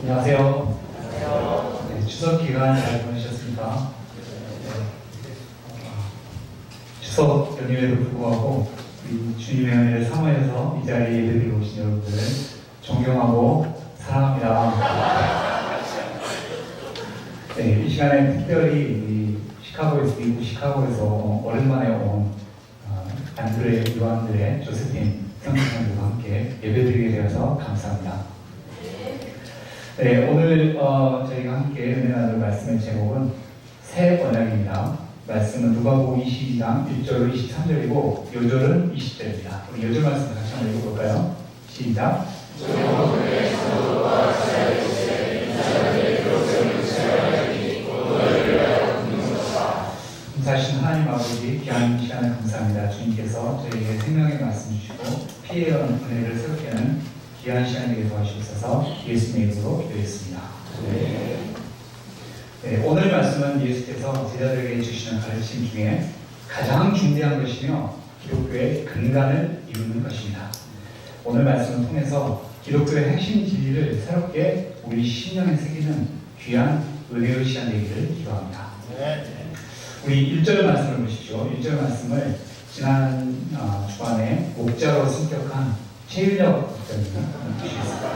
안녕하세요. 네, 추석 기간 잘 보내셨습니까? 추석 연휴에도 불구하고 우리 주님의 은혜를 사모해서 이 자리에 예배드리고 오신 여러분들 존경하고 사랑합니다. 네, 이 시간에 특별히 미국 시카고에서 오랜만에 온 안드레 요한들의 조세핀 성도님과 함께 예배드리게 되어서 감사합니다. 네, 오늘 저희가 함께 은혜 나눌 말씀의 제목은 새 언약입니다. 말씀은 누가복음 22장 1절 23절이고 요절은 20절입니다. 우리 요절 말씀 같이 한번 읽어볼까요? 시작. 자신 하나님 아버지 귀한 시간을 감사합니다. 주님께서 저희에게 생명의 말씀 주시고 피해 은혜를 새롭게 하는 귀한 시간 되게 도와주셔서 예수님의 이름으로 기도했습니다. 네, 오늘 말씀은 예수께서 제자들에게 주시는 가르침 중에 가장 중대한 것이며 기독교의 근간을 이루는 것입니다. 오늘 말씀을 통해서 기독교의 핵심 진리를 새롭게 우리 심령에 새기는 귀한 은혜의 시간 되기를 기도합니다. 우리 1절 말씀을 보십시오. 1절 말씀을 지난 주간에 목자로 승격한 최윤혁 목사님이 주시겠습니다.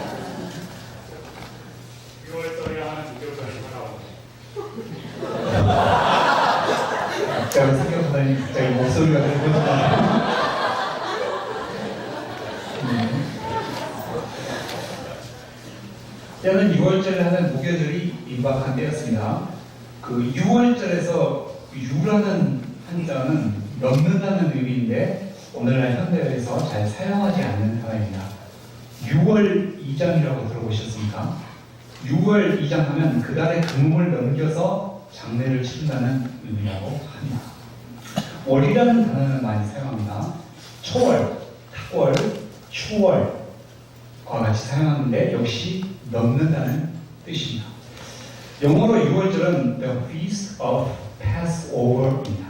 6월달에 하는 목표를 하라고. 목자로 승격하다니 갑자기 목소리가 들리거든요. 때는 6월절에 하는 목요절이 임박한 때였습니다. 그 6월절에서 유라는 한자는 넘는다는 의미인데 오늘날 현대에서 잘 사용하지 않는 단어입니다. 6월 2장이라고 들어보셨습니까? 6월 2장 하면 그달의 금음을 넘겨서 장례를 치른다는 의미라고 합니다. 월이라는 단어는 많이 사용합니다. 초월, 탁월, 추월과 같이 사용하는데 역시 넘는다는 뜻입니다. 영어로 6월절은 The Feast of Passover입니다.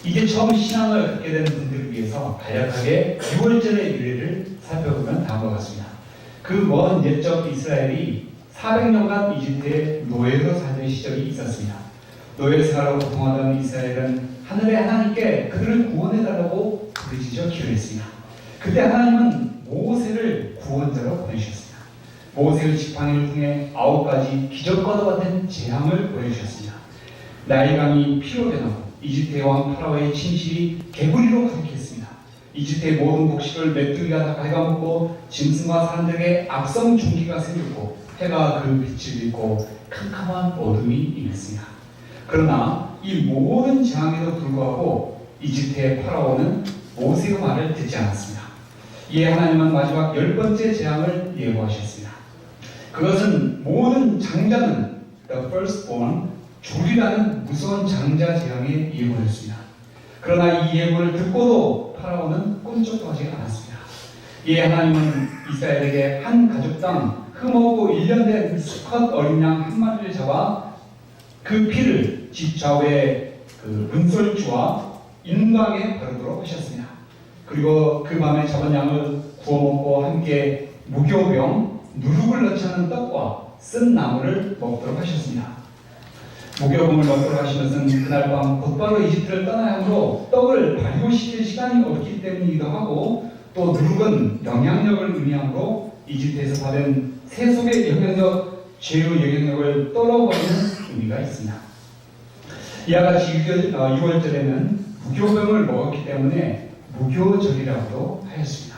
이제 처음 신앙을 갖게 되는 분들을 위해서 간략하게 6월절의 유래를 살펴보면 다음과 같습니다. 그 먼 옛적 이스라엘이 400년간 이집트의 노예로 살던 시절이 있었습니다. 노예 생활로 고통하던 이스라엘은 하늘의 하나님께 그들을 구원해달라고 부르짖어 기도했습니다. 그때 하나님은 모세를 구원자로 보내주셨습니다. 모세의 지팡이를 통해 9가지 기적과도 같은 재앙을 보여주셨습니다. 나일강이 피로 변하고 이집트의 왕 파라오의 침실이 개구리로 가득했습니다. 이집트의 모든 곡식을 메뚜기가 다 갉아먹고 짐승과 사람들에게 악성 중기가 생겼고 해가 그 빛을 잃고 캄캄한 어둠이 임했습니다. 그러나 이 모든 재앙에도 불구하고 이집트의 파라오는 모세의 말을 듣지 않았습니다. 이에 하나님은 마지막 10번째 재앙을 예고하셨습니다. 그것은 모든 장자는 the firstborn 줄이라는 무서운 장자 재앙의 예고였습니다. 그러나 이 예고를 듣고도 파라오는 꿈쩍도 하지 않았습니다. 이에 하나님은 이스라엘에게 한 가족당 흠없고 1년 된 수컷 어린 양 한 마리를 잡아 그 피를 집 좌우의 그 은솔주와 인광에 바르도록 하셨습니다. 그리고 그 밤에 잡은 양을 구워 먹고 함께 무교병, 누룩을 넣지 않은 떡과 쓴 나물을 먹도록 하셨습니다. 무교병을 먹도록 하신 것은 그날 밤 곧바로 이집트를 떠나야 하므로 떡을 발효시킬 시간이 없기 때문이기도 하고 또 누룩은 영향력을 의미하므로 이집트에서 받은 세속의 영향력, 죄의 영향력을 떨어버리는 의미가 있습니다. 이와 같이 6월절에는 무교병을 먹었기 때문에 무교절이라고도 하였습니다.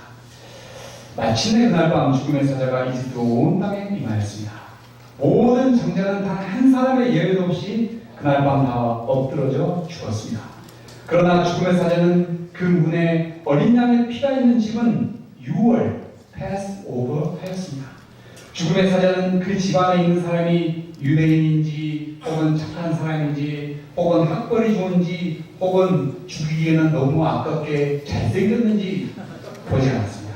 마침내 그날 밤 죽음의 사자가 이집트 온 땅에 임하였습니다. 모든 장자는 단 한 사람의 예외도 없이 그날 밤 다 엎드러져 죽었습니다. 그러나 죽음의 사자는 그 문에 어린 양의 피가 있는 집은 6월 패스오버 하였습니다. 죽음의 사자는 그 집안에 있는 사람이 유대인인지 혹은 착한 사람인지 혹은 학벌이 좋은지 혹은 죽이기에는 너무 아깝게 잘생겼는지 보지 않았습니다.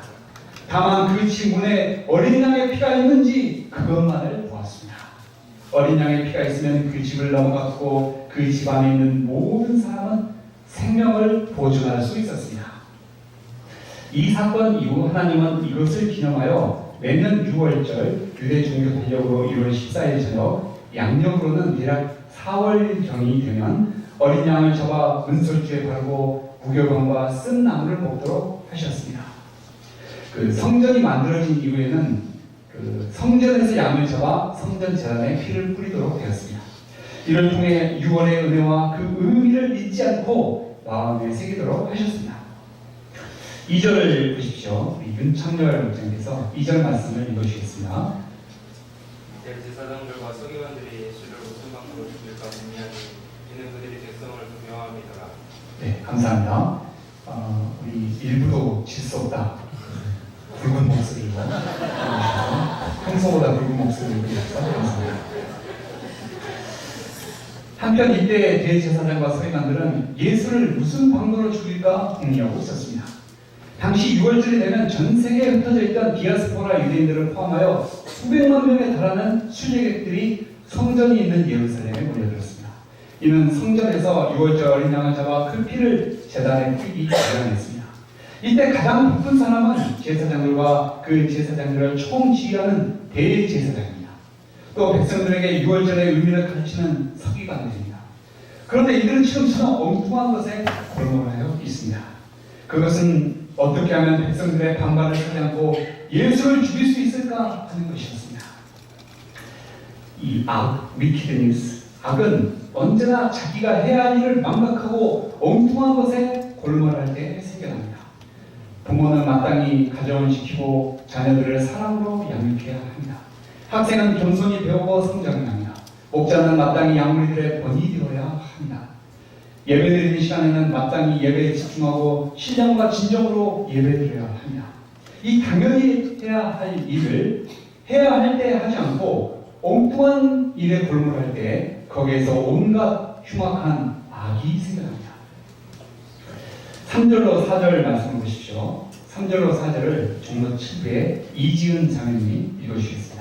다만 그 집 문에 어린 양의 피가 있는지 그것만을 보았습니다. 어린 양의 피가 있으면 그 집을 넘어갔고 그 집 안에 있는 모든 사람은 생명을 보존할 수 있었습니다. 이 사건 이후 하나님은 이것을 기념하여 매년 6월절 유대 종교 달력으로 1월 14일 저녁, 양력으로는 대략 4월경이 되면 어린 양을 잡아 은솔주에 바르고 무교병과 쓴 나무를 먹도록 하셨습니다. 그 성전이 만들어진 이후에는 그 성전에서 양을 잡아 성전 제단에 피를 뿌리도록 되었습니다. 이를 통해 6월의 은혜와 그 의미를 잊지 않고 마음에 새기도록 하셨습니다. 2절을 보십시오. 우리 윤창렬 목장님께서 2절 말씀을 읽어주시겠습니다. 대제사장들과 서기관들이 예수를 무슨 방법으로 죽일까 궁리하니 이는 그들이 백성을 두려워함이더라. 네, 감사합니다. 우리 일부도 질 수 없다. 붉은 목소리로 평소보다 붉은 목소리로 해주셔서 감사합니다. 한편 이때 대제사장과 서기관들은 예수를 무슨 방도로 죽일까 궁리하고 있었습니다. 당시 6월절이 되면 전 세계에 흩어져 있던 디아스포라 유대인들을 포함하여 수백만 명에 달하는 순례객들이 성전이 있는 예루살렘에 몰려들었습니다. 이는 성전에서 6월절 어린 양을 잡아 그 피를 제단에 뿌리기 마련했습니다. 이때 가장 바쁜 사람은 제사장들과 그 제사장들을 총지휘하는 대제사장입니다. 또 백성들에게 6월절의 의미를 가르치는 서기관들입니다. 그런데 이들은 지금 전혀 엉뚱한 것에 골몰하여 있습니다. 그것은 어떻게 하면 백성들의 반발을 사지 않고 예수를 죽일 수 있을까 하는 것이었습니다. 이 wicked news, 악은 언제나 자기가 해야 할 일을 망각하고 엉뚱한 것에 골몰할 때 생겨납니다. 부모는 마땅히 가정을 지키고 자녀들을 사랑으로 양육해야 합니다. 학생은 겸손히 배우고 성장해야 합니다. 목자는 마땅히 양무리들의 본이 되어야 합니다. 예배드리는 시간에는 마땅히 예배에 집중하고 신령과 진정으로 예배드려야 합니다. 이 당연히 해야 할 일을 해야 할 때 하지 않고 엉뚱한 일에 골몰할 때 거기에서 온갖 흉악한 악이 생겨납니다. 3절로 4절 말씀을 보십시오. 3절로 4절을 종로 7부에 이지은 장로님이 읽어주시겠습니다.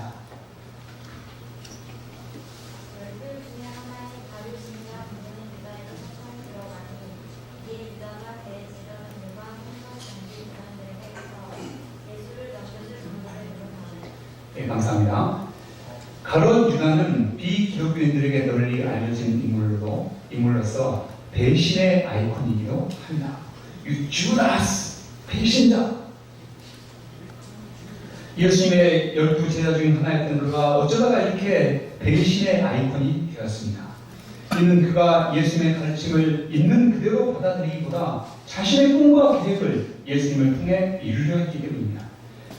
네, 감사합니다. 가룟 유다는 비기독교인들에게 널리 알려진 인물로서 배신의 아이콘이기도 합니다. 주다스, 배신자. 예수님의 12제자 중 하나였던 그가 어쩌다가 이렇게 배신의 아이콘이 되었습니다. 이는 그가 예수님의 가르침을 있는 그대로 받아들이기보다 자신의 꿈과 계획을 예수님을 통해 이루려 했기 때문입니다.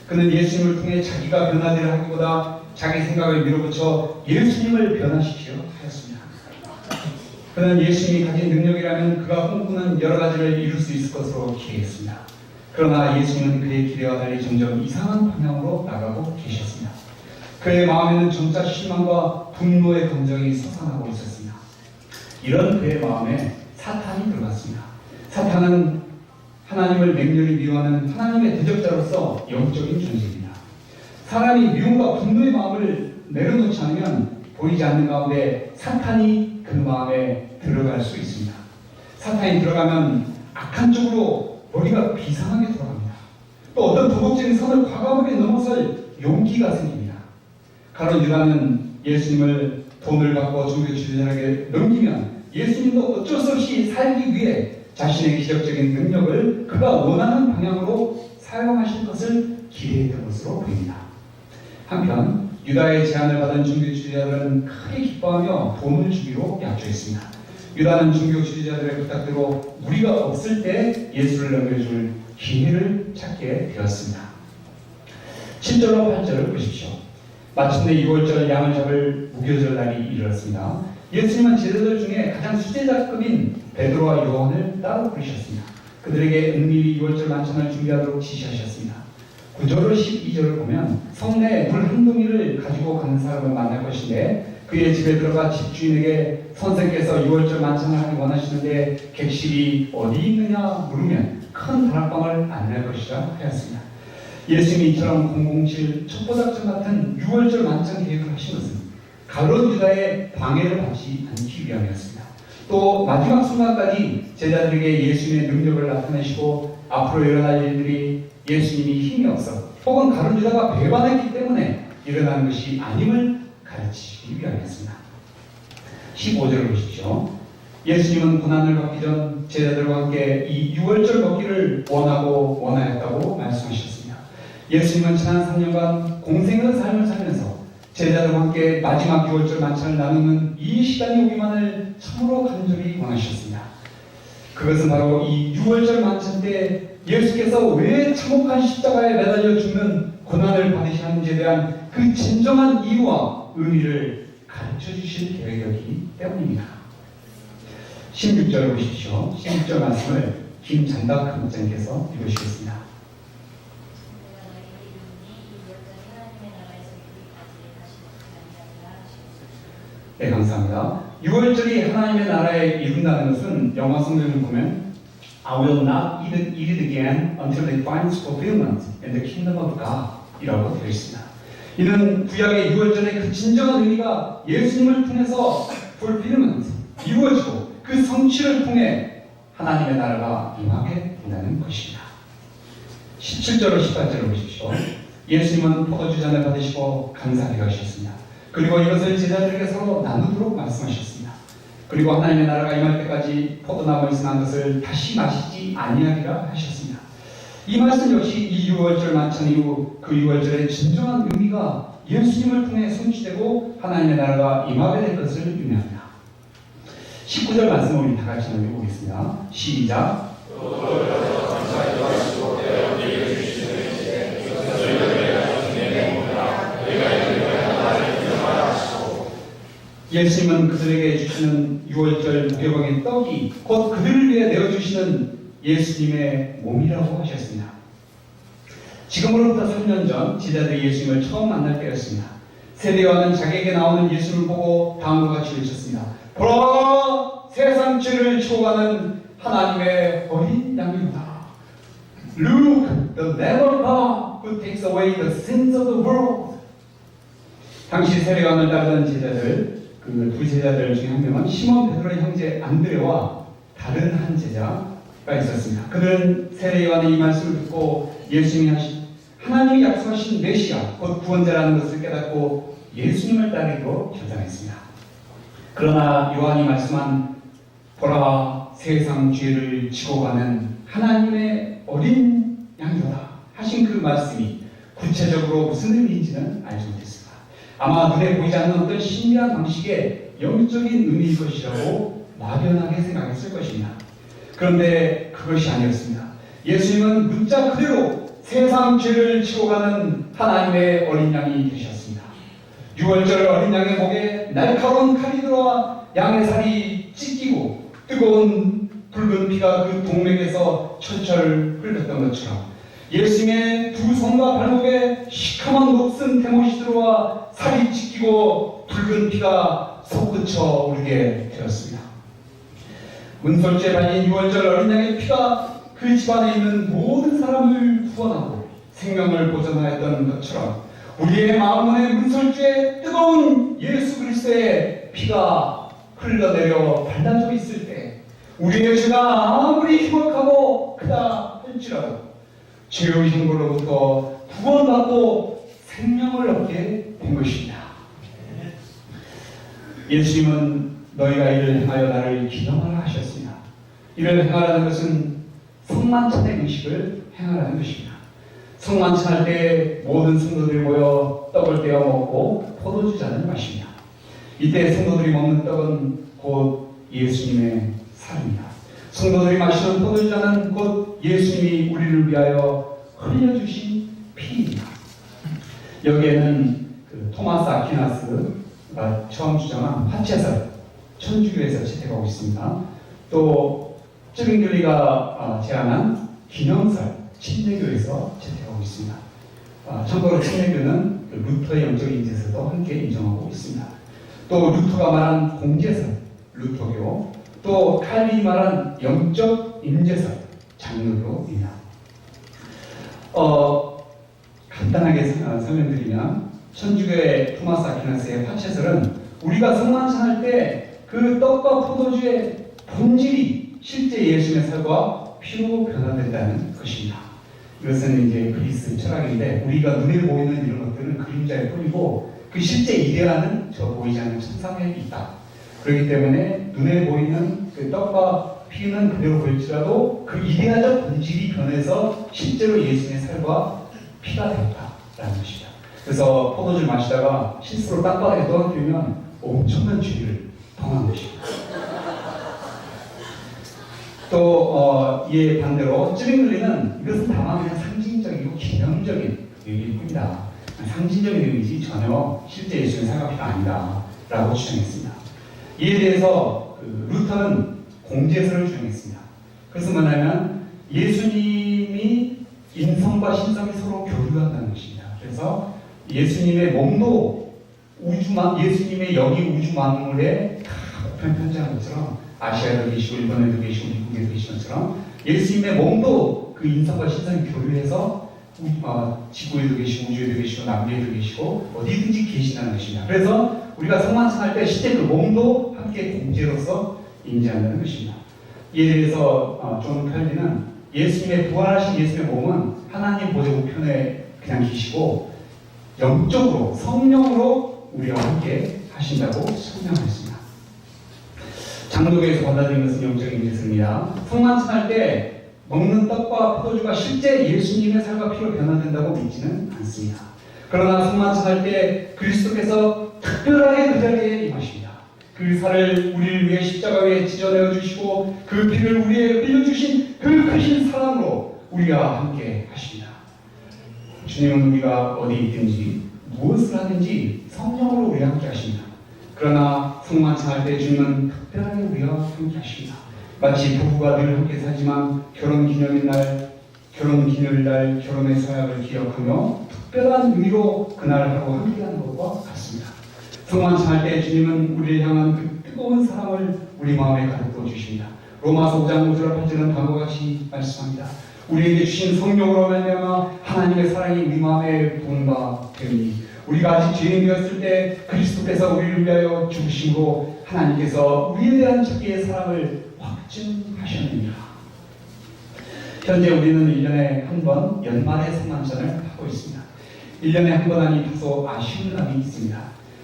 그는 예수님을 통해 자기가 변화되려 하기보다 자기 생각을 밀어붙여 예수님을 변화시키려 하였습니다. 그는 예수님이 가진 능력이라면 그가 꿈꾸는 여러 가지를 이룰 수 있을 것으로 기대했습니다. 그러나 예수님은 그의 기대와 달리 점점 이상한 방향으로 나가고 계셨습니다. 그의 마음에는 점차 실망과 분노의 감정이 솟아나고 있었습니다. 이런 그의 마음에 사탄이 들어갔습니다. 사탄은 하나님을 맹렬히 미워하는 하나님의 대적자로서 영적인 존재입니다. 사람이 미움과 분노의 마음을 내려놓지 않으면 보이지 않는 가운데 사탄이 그 마음에 들어갈 수 있습니다. 사탄이 들어가면 악한 쪽으로 머리가 비상하게 돌아갑니다. 또 어떤 도덕적인 선을 과감하게 넘어설 용기가 생깁니다. 가룟 유다는 예수님을 돈을 받고 종교 지도자에게 넘기면 예수님도 어쩔 수 없이 살기 위해 자신의 기적적인 능력을 그가 원하는 방향으로 사용하실 것을 기대했던 것으로 보입니다. 한편 유다의 제안을 받은 종교 지도자들은 크게 기뻐하며 돈을 주기로 약조했습니다. 유다는 종교 지도자들의 부탁대로 우리가 없을 때 예수를 넘겨줄 기회를 찾게 되었습니다. 7절로 8절을 보십시오. 마침내 6월절 양을 잡을 무교절 날이 이르렀습니다. 예수님은 제자들 중에 가장 수제자급인 베드로와 요한을 따로 부르셨습니다. 그들에게 은밀히 6월절 만찬을 준비하도록 지시하셨습니다. 9절로 12절을 보면 성내에 물 한 동이를 가지고 가는 사람을 만날 것인데 그의 집에 들어가 집주인에게 선생께서 6월절 만찬을 하기 원하시는데 객실이 어디 있느냐 물으면 큰 다락방을 안내할 것이라 하였습니다. 예수님이 이처럼 007 첩보작전 같은 6월절 만찬 계획을 하신 것은 가룟 유다의 방해를 받지 않기 위함이었습니다. 또 마지막 순간까지 제자들에게 예수님의 능력을 나타내시고 앞으로 일어날 일들이 예수님이 힘이 없어 혹은 가룟유다가 배반했기 때문에 일어나는 것이 아님을 가르치기 위함이었습니다. 15절을 보십시오. 예수님은 고난을 받기 전 제자들과 함께 이 유월절 먹기를 원하였다고 말씀하셨습니다. 예수님은 지난 3년간 공생의 삶을 살면서 제자들과 함께 마지막 유월절 만찬을 나누는 이 시간이 오기만을 참으로 간절히 원하셨습니다. 그것은 바로 이 유월절 만찬 때 예수께서 왜 참혹한 십자가에 매달려 죽는 고난을 받으셔야 하는지에 대한 그 진정한 이유와 의미를 가르쳐 주실 계획이었기 때문입니다. 16절을 보십시오. 16절 말씀을 김장덕 목사님께서 읽으시겠습니다. 네, 감사합니다. 6월절이 하나님의 나라에 이룬다는 것은 영어 성경을 보면 I will not eat it again until it finds fulfillment in the kingdom of God 이라고 되어 있습니다. 이는 구약의 6월절의 그 진정한 의미가 예수님을 통해서 fulfillment, 이루어지고 그 성취를 통해 하나님의 나라가 임하게 된다는 것입니다. 17절로 18절을 보십시오. 예수님은 포도주 잔을 받으시고 감사하게 하셨습니다. 그리고 이것을 제자들에게 서로 나누도록 말씀하셨습니다. 그리고 하나님의 나라가 임할 때까지 포도나무에 있는 것을 다시 마시지 아니하리라 하셨습니다. 이 말씀 역시 이 6월절 만찬 이후 그 6월절의 진정한 의미가 예수님을 통해 성취되고 하나님의 나라가 임하게 될 것을 의미합니다. 19절 말씀 우리 다 같이 한번 읽어보겠습니다. 시작. 예수님은 그들에게 주시는 6월절 무교병의 떡이 곧 그들을 위해 내어주시는 예수님의 몸이라고 하셨습니다. 지금으로부터 3년 전 제자들이 예수님을 처음 만날 때였습니다. 세례요한은 자기에게 나오는 예수님을 보고 다음과 같이 외쳤습니다. 보라! 세상 죄를 치워가는 하나님의 어린 양이로다. Look, the Lamb of God who takes away the sins of the world. 당시 세례요한을 따르던 제자들, 그 두 제자들 중에 한 명은 시몬 베드로의 형제 안드레와 다른 한 제자가 있었습니다. 그들은 세례요한의 이 말씀을 듣고 하나님이 약속하신 메시아, 곧 구원자라는 것을 깨닫고 예수님을 따르기로 결단했습니다. 그러나 요한이 말씀한 보라 세상 죄를 지고 가는 하나님의 어린 양이로다 하신 그 말씀이 구체적으로 무슨 의미인지는 알지 못했습니다. 아마 눈에 보이지 않는 어떤 신비한 방식의 영적인 의미일 것이라고 막연하게 생각했을 것입니다. 그런데 그것이 아니었습니다. 예수님은 문자 그대로 세상 죄를 지고 가는 하나님의 어린 양이 되셨습니다. 6월절 어린 양의 목에 날카로운 칼이 들어와 양의 살이 찢기고 뜨거운 붉은 피가 그 동맥에서 철철 흘렀던 것처럼 예수님의 두 손과 발목에 시커먼 녹슨 대못이 들어와 살이 찢기고 붉은 피가 솟구쳐 오르게 되었습니다. 문설주에 발린 6월절 어린 양의 피가 그 집안에 있는 모든 사람을 구원하고 생명을 보존하였던 것처럼 우리의 마음문의 문설주에 뜨거운 예수 그리스도의 피가 흘러내려 발라져 있을 때 우리의 죄가 아무리 흉악하고 크다 할지라도 죄의 형벌로부터 구원받고 생명을 얻게 된 것입니다. 예수님은 너희가 이를 행하여 나를 기념하라 하셨습니다. 이를 행하라는 것은 성만찬의 의식을 행하라는 것입니다. 성만찬할 때 모든 성도들이 모여 떡을 떼어 먹고 포도주 잔을 마십니다. 이때 성도들이 먹는 떡은 곧 예수님의 살입니다. 성도들이 마시는 포도주 잔은 곧 예수님이 우리를 위하여 흘려주신 피입니다. 여기에는 그 토마스 아퀴나스가 처음 주장한 화채설, 천주교에서 채택하고 있습니다. 또 쯔빙글리가 제안한 기념설, 침례교에서 채택하고 있습니다. 참고로 침례교는 루터의 영적 인재서도 함께 인정하고 있습니다. 또 루터가 말한 공제설, 루터교, 또 칼빈이 말한 영적 임재설, 장로교입니다. 간단하게 설명드리면 천주교의 토마스 아퀴나스의 화채설은 우리가 성만찬할 때 그 떡과 포도주의 본질이 실제 예수님의 살과 피로 변화된다는 것입니다. 이것은 이제 그리스 철학인데 우리가 눈에 보이는 이런 것들은 그림자일 뿐이고 그 실제 이데아는 저 보이지 않는 천상에 있다. 그렇기 때문에 눈에 보이는 그 떡과 피는 그대로 보일지라도 그 이데아적 본질이 변해서 실제로 예수님의 살과 피가 되었다라는 것입니다. 그래서 포도주를 마시다가 실수로 땅바닥에 떨어뜨리면 엄청난 죄를 범한 것입니다. 또 이에 반대로 찌링글리는 이것은 다만 그냥 상징적이고 기념적인 의미일 뿐이다. 상징적인 의미지 전혀 실제 예수님의 살과 피가 아니다라고 주장했습니다. 이에 대해서 루터는 공제설을 주장했습니다. 그래서 뭐냐면 예수님이 인성과 신성이 서로 교류한다는 것입니다. 그래서 예수님의 몸도 예수님의 여기 우주 만물에 다 보편편지한 것처럼 아시아에도 계시고 일본에도 계시고 미국에도 계신 것처럼 예수님의 몸도 그 인성과 신성이 교류해서 지구에도 계시고 우주에도 계시고 남미에도 계시고 어디든지 계시다는 것입니다. 그래서 우리가 성만찬할 때 실제 그 몸도 함께 공제로서 인지한다는 것입니다. 이에 대해서 존 칼빈은 예수님의 부활하신 예수님의 몸은 하나님 보좌 우편에 그냥 계시고 영적으로 성령으로 우리와 함께 하신다고 설명했습니다. 장로교에서 받아들인 것은 영적인 예술입니다. 성만찬할 때 먹는 떡과 포도주가 실제 예수님의 살과 피로 변화된다고 믿지는 않습니다. 그러나 성만찬할 때 그리스도께서 특별하게 그 자리에 임하십니다. 그 살을 우리를 위해 십자가 위에 찢어내어 주시고 그 피를 우리에게 흘려주신 그 크신 사랑으로 우리와 함께 하십니다. 주님은 우리가 어디 있든지 무엇을 하든지 성령으로 우리와 함께 하십니다. 그러나 성만찬할 때 주님은 특별하게 우리와 함께 하십니다. 마치 부부가 늘 함께 살지만 결혼기념일날, 결혼의 서약을 기억하며 특별한 의미로 그날하고 함께하는 것과 같습니다. 성만찬할 때 주님은 우리를 향한 그 뜨거운 사랑을 우리 마음에 가득 부어주십니다. 로마서 5장 5절 8절은 다음과 같이 말씀합니다. 우리에게 주신 성령으로 말미암아 하나님의 사랑이 우리 마음에 부은 바 되니 우리가 아직 죄인이었을 때 그리스도께서 우리를 위하여 죽으심으로 하나님께서 우리에 대한 자기의 사랑을 확증하셨느니라. 현재 우리는 1년에 한 번 연말에 성만찬을 하고 있습니다. 1년에 한 번 하니 다소 아쉬운 감이 있습니다.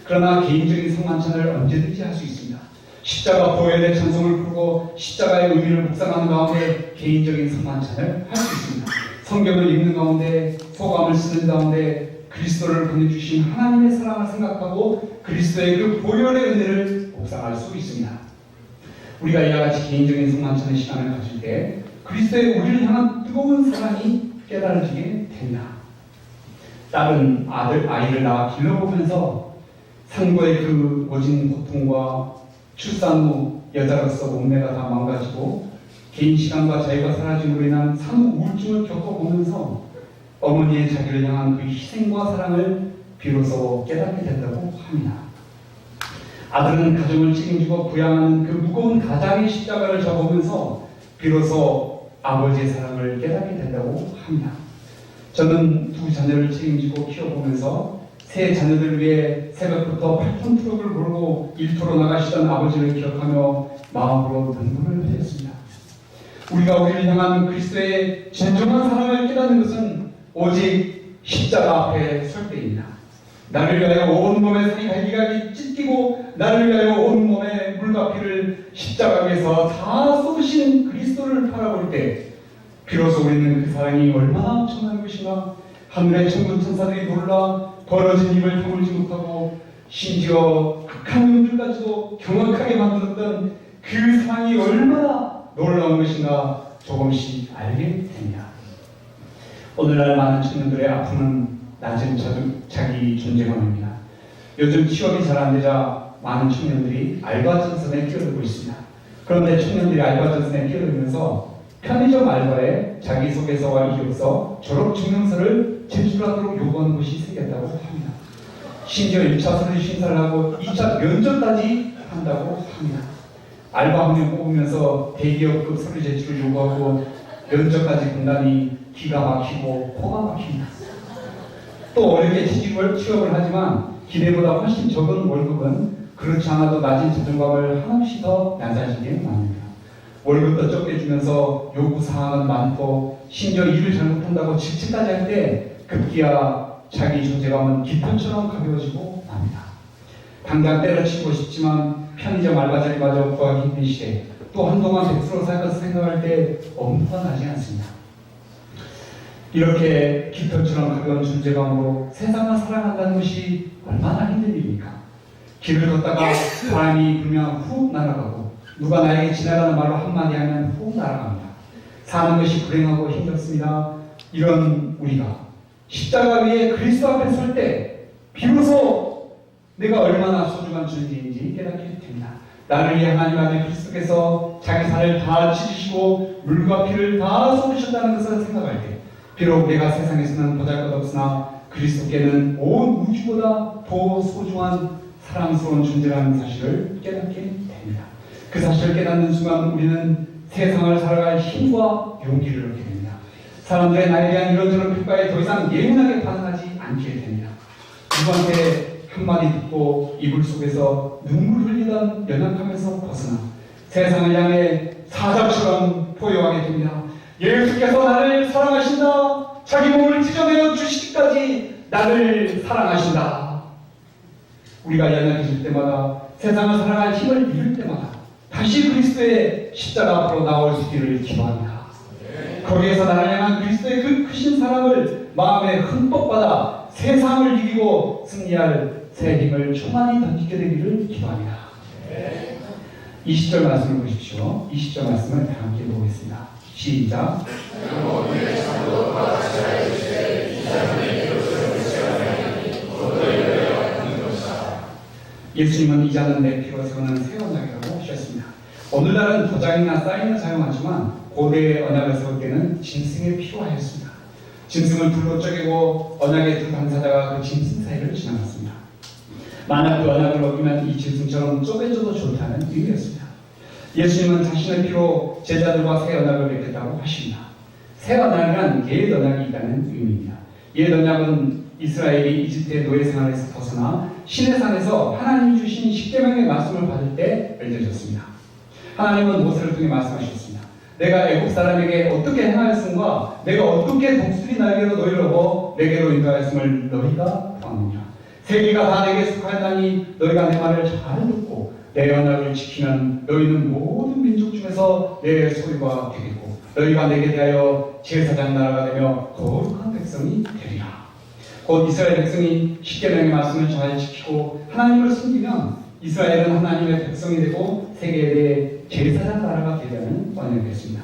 그러나 개인적인 성만찬을 언제든지 할 수 있습니다. 십자가 보혈의 찬송을 부르고 십자가의 의미를 묵상하는 가운데 개인적인 성만찬을 할 수 있습니다. 성경을 읽는 가운데 소감을 쓰는 가운데 그리스도를 보내주신 하나님의 사랑을 생각하고 그리스도의 그 보혈의 은혜를 묵상할 수 있습니다. 우리가 이와 같이 개인적인 성만찬의 시간을 가질 때 그리스도의 우리를 향한 뜨거운 사랑이 깨달아지게 됩니다. 딸은 아이를 낳아 길러보면서 산고의 그 모진 고통과 출산 후 여자로서 몸매가 다 망가지고 개인 시간과 자유가 사라짐으로 인한 산후 우울증을 겪어보면서 어머니의 자기를 향한 그 희생과 사랑을 비로소 깨닫게 된다고 합니다. 아들은 가정을 책임지고 부양하는 그 무거운 가장의 십자가를 져보면서 비로소 아버지의 사랑을 깨닫게 된다고 합니다. 저는 두 자녀를 책임지고 키워보면서 세 자녀들을 위해 새벽부터 8톤 트럭을 몰고 일터로 나가시던 아버지를 기억하며 마음으로 눈물을 흘렸습니다. 우리가 우리를 향한 그리스도의 진정한 사랑을 깨닫는 것은 오직 십자가 앞에 설 때입니다. 나를 위하여 온몸에 살이 갈기갈기 찢기고 나를 위하여 온몸에 물과 피를 십자가 위에서 다 쏟으신 그리스도를 바라볼 때 비로소 우리는 그 사랑이 얼마나 엄청난 것인가, 하늘의 천군 천사들이 놀라 벌어진 입을 다물지 못하고 심지어 극한 놈들까지도 경악하게 만들었던 그 사랑이 얼마나 놀라운 것인가 조금씩 알게 됩니다. 오늘날 많은 청년들의 아픔은 낮은 자기 존재감입니다. 요즘 취업이 잘 안되자 많은 청년들이 알바 전선에 뛰어들고 있습니다. 그런데 청년들이 알바 전선에 뛰어들면서 편의점 알바에 자기소개서와 이력서, 졸업증명서를 제출하도록 요구하는 곳이 생겼다고 합니다. 심지어 1차 서류 심사를 하고 2차 면접까지 한다고 합니다. 알바 학년 뽑으면서 대기업급 서류 제출을 요구하고 면접까지 본다니 기가 막히고 코가 막힙니다. 또 어렵게 취업을 하지만 기대보다 훨씬 적은 월급은 그렇지 않아도 낮은 자존감을 한없이 더 낮아지게 만듭니다. 월급도 적게 주면서 요구사항은 많고 심지어 일을 잘못한다고 질책까지 할 때 급기야 자기 존재감은 깃털처럼 가벼워지고 맙니다. 당장 때려치고 싶지만 편의점 알바자리마저 구하기 힘든 시대, 또 한동안 백수로 살 것을 생각할 때 엄두가 나지 않습니다. 이렇게 깃털처럼 가벼운 존재감으로 세상을 살아간다는 것이 얼마나 힘든 일입니까? 길을 걷다가 바람이 불면 훅 날아가고 누가 나에게 지나가는 말로 한마디 하면 훅 날아갑니다. 사는 것이 불행하고 힘들습니다. 이런 우리가 십자가 위에 그리스도 앞에 설 때 비로소 내가 얼마나 소중한 존재인지 깨닫게 됩니다. 나를 위해 하나님 아들 그리스도께서 자기 살을 다 치르시고 물과 피를 다 쏟으셨다는 것을 생각할 때 비록 내가 세상에서는 보잘것없으나 그리스도께는 온 우주보다 더 소중한 사랑스러운 존재라는 사실을 깨닫게 됩니다. 그 사실을 깨닫는 순간 우리는 세상을 살아갈 힘과 용기를 얻게 됩니다. 사람들의 나에 대한 이런저런 평가에 더 이상 예민하게 반응하지 않게 됩니다. 누구한테 한마디 듣고 이불 속에서 눈물 흘리던 연약함에서 벗어나 세상을 향해 사자처럼 포효하게 됩니다. 예수께서 나를 사랑하신다. 자기 몸을 찢어내어 주시기까지 나를 사랑하신다. 우리가 연약해질 때마다 세상을 살아갈 힘을 잃을 때마다 다시 그리스도의 십자가 앞으로 나올 수 있기를 기도합니다. 거기에서 나를 향한 그리스도의 그 크신 사랑을 마음에 흠뻑 받아 세상을 이기고 승리할 새 힘을 충만히 던지게 되기를 기도합니다. 20절 말씀을 보십시오. 20절 말씀을 다 함께 보겠습니다. 시작. 예수님은 이 자는 내 피로 세우는 새 언약이라고 하셨습니다. 오늘날은 도장이나 사인을 사용하지만 고대의 언약을 세울 때는 짐승이 필요하였습니다. 짐승을 불로 쪼개고 언약의 두 당사자가 그 짐승 사이를 지나갔습니다. 만약 그 언약을 어기면 이 짐승처럼 쪼개져도 좋다는 의미였습니다. 예수님은 자신의 피로 제자들과 새 언약을 맺겠다고 하십니다. 새 언약이란 옛 언약이 있다는 의미입니다. 옛 언약은 이스라엘이 이집트의 노예 생활에서 벗어나 시내산에서 하나님이 주신 십계명의 말씀을 받을 때 맺어졌습니다. 하나님은 모세를 통해 말씀하셨습니다. 내가 애국 사람에게 어떻게 행하였음과 내가 어떻게 독수리 날개로 너희를 업어 내게로 인도하였음을 너희가 보았느냐. 세계가 다 내게 속하였다니 너희가 내 말을 잘 듣고 내 언약을 지키면 너희는 모든 민족 중에서 내 소유가 되겠고 너희가 내게 대하여 제사장 나라가 되며 거룩한 백성이 되리라. 곧 이스라엘 백성이 십계명의 말씀을 잘 지키고 하나님을 섬기면 이스라엘은 하나님의 백성이 되고 세계에 대해 제사장 나라가 되려는 언약이었습니다.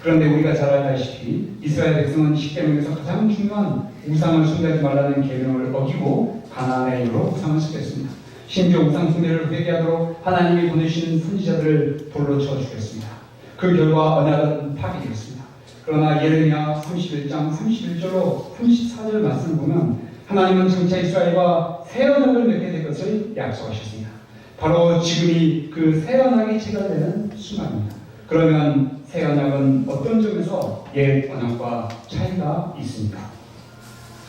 그런데 우리가 잘 알다시피 이스라엘 백성은 십계명에서 가장 중요한 우상을 숭배하지 말라는 계명을 어기고 가나안의 여러 우상을 숭배했습니다. 심지어 우상 숭배를 회개하도록 하나님이 보내신 선지자들을 돌로 쳐 죽였습니다. 그 결과 언약은 파괴되었습니다. 그러나 예레미야 31장 31절로 34절 말씀을 보면 하나님은 장차 이스라엘과 새 언약을 맺게 될 것을 약속하셨습니다. 바로 지금이 그 새 언약이 체결되는 순간입니다. 그러면 새 언약은 어떤 점에서 옛 언약과 차이가 있습니까?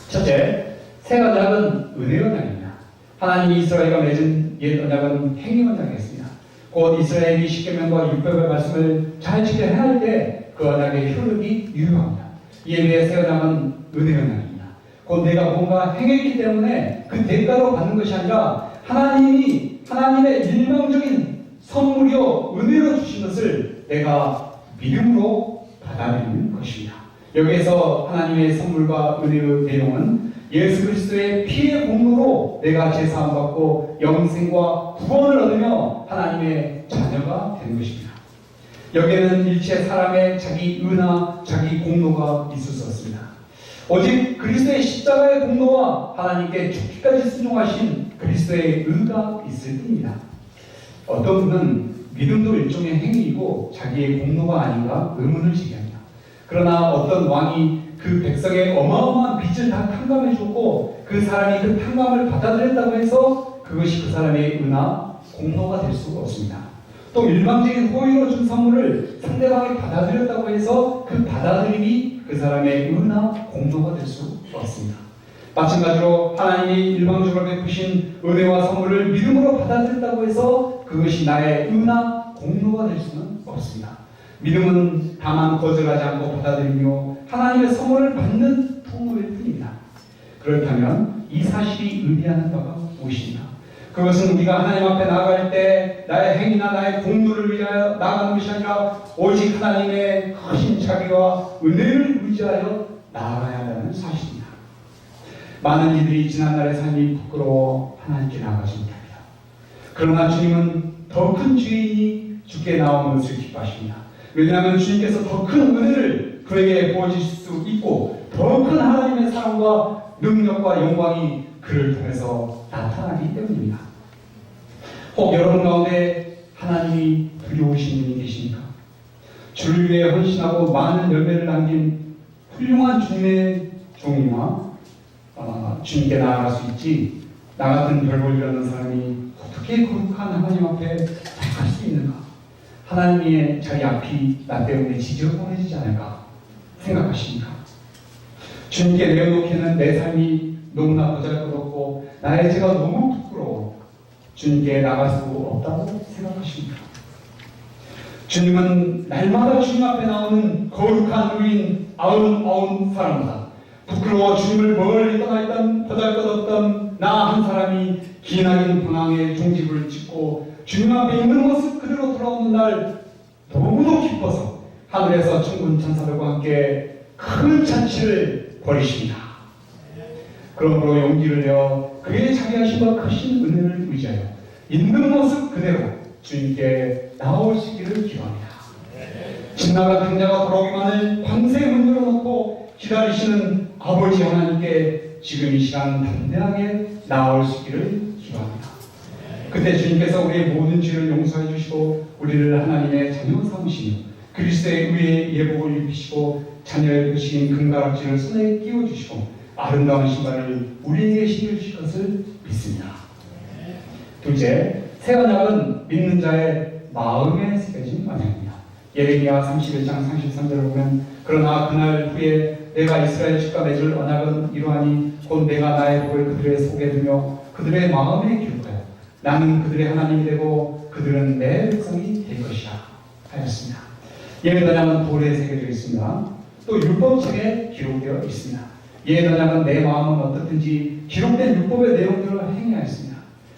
첫째, 새 언약은 은혜 언약입니다. 하나님이 이스라엘과 맺은 옛 언약은 행위 언약이었습니다. 곧 이스라엘이 십계명과 율법의 말씀을 잘 지켜 행할 때 그 언약의 효력이 유효합니다. 이에 비해 새 언약은 은혜 언약입니다. 곧 내가 뭔가 행했기 때문에 그 대가로 받는 것이 아니라 하나님이 하나님의 일방적인 선물이요 은혜로 주신 것을 내가 믿음으로 받아들이는 것입니다. 여기에서 하나님의 선물과 은혜의 내용은 예수 그리스도의 피의 공로로 내가 제사함 받고 영생과 구원을 얻으며 하나님의 자녀가 되는 것입니다. 여기에는 일체 사람의 자기 의나 자기 공로가 있을 수 없습니다. 오직 그리스도의 십자가의 공로와 하나님께 죽기까지 순종하신 그리스도의 의가 있을 뿐입니다. 어떤 분은 믿음도 일종의 행위이고 자기의 공로가 아닌가 의문을 제기합니다. 그러나 어떤 왕이 그 백성의 어마어마한 빚을 다 탕감해 줬고 그 사람이 그 탕감을 받아들였다고 해서 그것이 그 사람의 의나 공로가 될 수가 없습니다. 또 일방적인 호의로 준 선물을 상대방이 받아들였다고 해서 그 받아들임이 그 사람의 의나 공로가 될 수 없습니다. 마찬가지로 하나님이 일방적으로 베푸신 은혜와 선물을 믿음으로 받아들였다고 해서 그것이 나의 의나 공로가 될 수는 없습니다. 믿음은 다만 거절하지 않고 받아들이며 하나님의 선물을 받는 통로일 뿐입니다. 그렇다면 이 사실이 의미하는 바가 무엇인가? 그것은 우리가 하나님 앞에 나아갈 때 나의 행위나 나의 공로를 위하여 나아가는 것이 아니라 오직 하나님의 크신 자비와 은혜를 의지하여 나아가야 한다는 사실입니다. 많은 이들이 지난날의 삶이 부끄러워 하나님께 나아가지 못합니다. 그러나 주님은 더 큰 주인이 주께 나오는 것을 기뻐하십니다. 왜냐하면 주님께서 더 큰 은혜를 그에게 부어주실 수 있고 더 큰 하나님의 사랑과 능력과 영광이 그를 통해서 나타나기 때문입니다. 혹 여러분 가운데 하나님이 두려우신 분이 계십니까? 주를 위해 헌신하고 많은 열매를 남긴 훌륭한 주님의 종이나 주님께 나아갈 수 있지 나 같은 별 볼일 없는 사람이 어떻게 거룩한 하나님 앞에 갈 수 있는가? 하나님의 자리 앞이 나 때문에 지저분해지지 않을까 생각하십니까? 주님께 내어놓기는 내 삶이 너무나 보잘것없고 나의 죄가 너무 부끄러워 주님께 나갈 수 없다고 생각하십니까? 주님은 날마다 주님 앞에 나오는 거룩한 의인 99 사람이다. 부끄러워 주님을 멀리 떠나 있던 보잘것없던 나 한 사람이 기나긴 방황의 종지부를 찍고 주님 앞에 있는 모습 그대로 돌아오는 날 너무도 기뻐서 하늘에서 천군 천사들과 함께 큰 잔치를 벌이십니다. 그러므로 용기를 내어 그의 자비하심과 크신 은혜를 의지하여 있는 모습 그대로 주님께 나오시기를 기도합니다. 진나가 강자가 돌아오기만을 광세 문 열어놓고 기다리시는 아버지 하나님께 지금 이 시간 담대하게 나올 수 있기를 기도합니다. 그때 주님께서 우리의 모든 죄를 용서해 주시고 우리를 하나님의 자녀 삼으시며 그리스도의 의의 예복을 입히시고 자녀의 표시인 금가락지를 손에 끼워주시고 아름다운 신발을 우리에게 신겨주실 것을 믿습니다. 둘째, 새 언약은 믿는 자의 마음에 새겨진 언약입니다. 예레미야 31장 33절을 보면 그러나 그날 후에 내가 이스라엘 집과 맺을 언약은 이러하니 곧 내가 나의 복을 그들의 속에 두며 그들의 마음에 기록하여 나는 그들의 하나님이 되고 그들은 내 백성이 될 것이라 하였습니다. 옛 언약은 돌에 새겨져 있습니다. 또 율법책에 기록되어 있습니다. 옛 언약은 내 마음은 어떻든지 기록된 율법의 내용대로 행해야 했습니다.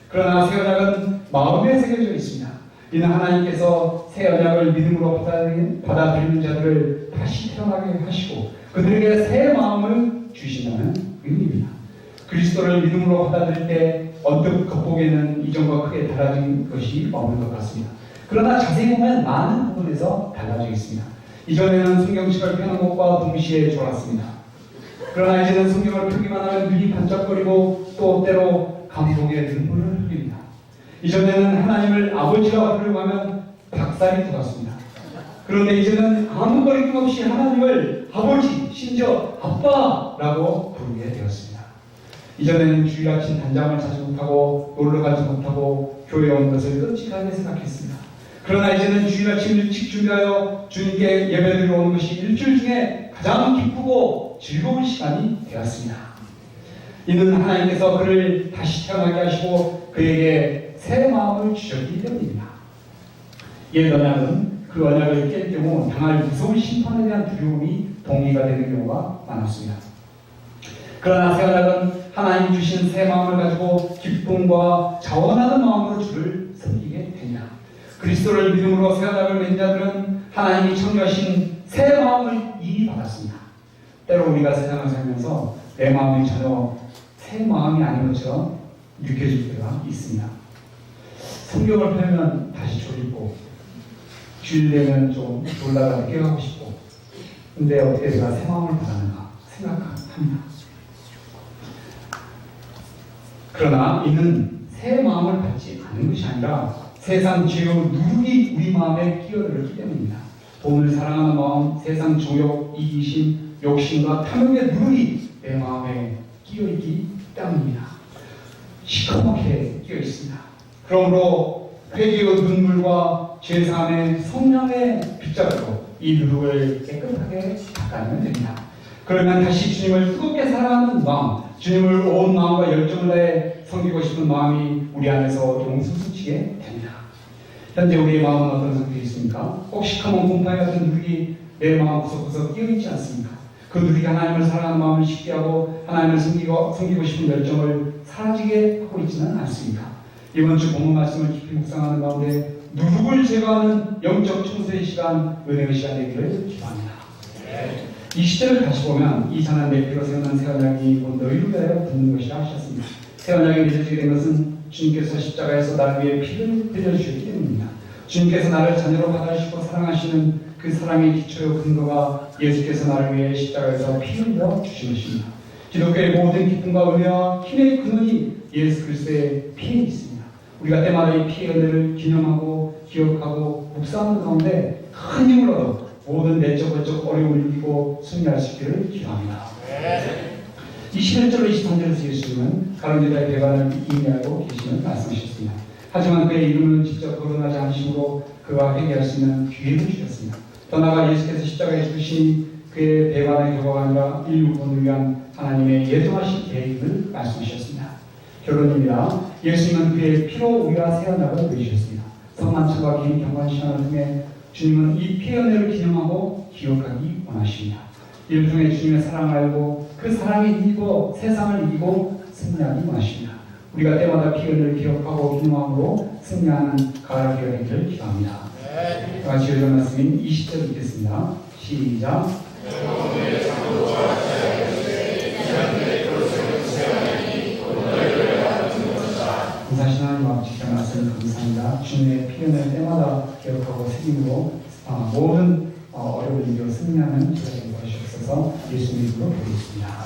그러나 새 언약은 마음에 새겨져 있습니다. 이는 하나님께서 새 언약을 믿음으로 받아들이는 자들을 다시 태어나게 하시고 그들에게 새 마음을 주신다는 의미입니다. 그리스도를 믿음으로 받아들일 때 언뜻 겉보기에는 이전과 크게 달라진 것이 없는 것 같습니다. 그러나 자세히 보면 많은 부분에서 달라져 있습니다. 이전에는 성경책을 펴는 것과 동시에 졸았습니다. 그러나 이제는 성경을 펴기만 하면 눈이 반짝거리고 또 때로 감동의 눈물을 흘립니다. 이전에는 하나님을 아버지라고 부르려고 하면 닭살이 돋았습니다. 그런데 이제는 아무 거리낌 없이 하나님을 아버지, 심지어 아빠라고 부르게 되었습니다. 이전에는 주일 아침 단장을 자지 못하고 놀러 가지 못하고 교회에 온 것을 끔찍하게 생각했습니다. 그러나 이제는 주일 아침 일찍 준비하여 주님께 예배드리러 오는 것이 일주일 중에 가장 기쁘고 즐거운 시간이 되었습니다. 이는 하나님께서 그를 다시 태어나게 하시고 그에게 새 마음을 주셨기 때문입니다. 옛 언약은 그 언약을 깰 경우 당할 무서운 심판에 대한 두려움이 동기가 되는 경우가 많았습니다. 그러나 새 언약은 하나님 주신 새 마음을 가지고 기쁨과 자원하는 마음으로 주를 섬기게 됩니다. 그리스도를 믿음으로 새 언약을 맺은 자들은 하나님이 청구하신 새 마음을 이미 받았습니다. 때로 우리가 세상을 살면서 내 마음이 전혀 새 마음이 아닌 것처럼 느껴질 때가 있습니다. 성경을 펴면 다시 졸리고 주일 되면 좀 졸다가 늦게 가고 싶고 근데 어떻게 내가 새 마음을 받았는가 생각합니다. 그러나 이는 새 마음을 받지 않은 것이 아니라 세상 죄의 누룩이 우리 마음에 끼어들었기 때문입니다. 돈을 사랑하는 마음, 세상 정욕, 이기심, 욕심과 탐욕의 누룩이 내 마음에 끼어있기 때문입니다. 시커멓게 끼어있습니다. 그러므로 회개의 눈물과 죄사함의 성령의 빗자루로 이 누룩을 깨끗하게 닦아내면 됩니다. 그러면 다시 주님을 뜨겁게 사랑하는 마음, 주님을 온 마음과 열정을 다해 섬기고 싶은 마음이 우리 안에서 용솟으시게 됩니다. 현재 우리의 마음은 어떤 상태에 있습니까? 혹 시커먼 곰팡이 같은 누룩이 내 마음 구석구석 끼어있지 않습니까? 그 누룩이 하나님을 사랑하는 마음을 쉽게 하고 하나님을 섬기고 싶은 열정을 사라지게 하고 있지는 않습니까? 이번 주 본문 말씀을 깊이 묵상하는 가운데 누룩을 제거하는 영적 청소의 시간, 은혜의 시간 되기를 기도합니다. 이 시절을 다시 보면 이 잔한 내 피로 세우는 새 언약이 곧 너희를 위하여 붙는 것이라 하셨습니다. 새 언약이 맺어지게 된 것은 주님께서 십자가에서 나를 위해 피를 흘려주셨기 때문입니다. 주님께서 나를 자녀로 받아주시고 사랑하시는 그 사랑의 기초요 근거가 예수께서 나를 위해 십자가에서 피를 흘려 주신 것입니다. 기독교의 모든 기쁨과 은혜와 힘의 근원이 예수 그리스도의 피에 있습니다. 우리가 때마다 이 피의 은혜를 기념하고 기억하고 묵상하는 가운데 큰 힘을 얻어 모든 내적 외적 어려움을 이기고 승리할 수 있기를 기도합니다. 이 11절 23절에서 예수님은 가룟 유다의 배반을 인내하고 계시는 말씀하셨습니다. 하지만 그의 이름을 직접 거론하지 않으심으로 그와 회개할 수 있는 기회를 주셨습니다. 더 나아가 예수께서 십자가에 죽으신 그의 배반의 결과가 아니라 인류 구원을 위한 하나님의 예정하신 계획을 말씀하셨습니다. 결론입니다. 예수님은 그의 피로 우리와 새 언약을 맺으셨습니다. 성만찬과 긴 경건 시간을 통해 주님은 이 피의 은혜를 기념하고 기억하기 원하십니다. 이를 통해 주님의 사랑을 알고 그 사랑에 이기고 세상을 이기고 승리하기 원하십니다. 우리가 때마다 피의 은혜를 기억하고 기념함으로 승리하는 가을이 되기를 기도합니다. 다 같이 읽은 말씀인 20절 읽겠습니다. 시작. 감사하신 하나님 아버지 기가 말씀을 감사합니다. 주님의 피의 은혜를 때마다 기억하고 새김으로 모든 어려움을 이겨 승리하는 저희가 되게 하시옵소서. 예수님 이름으로 기도드립니다.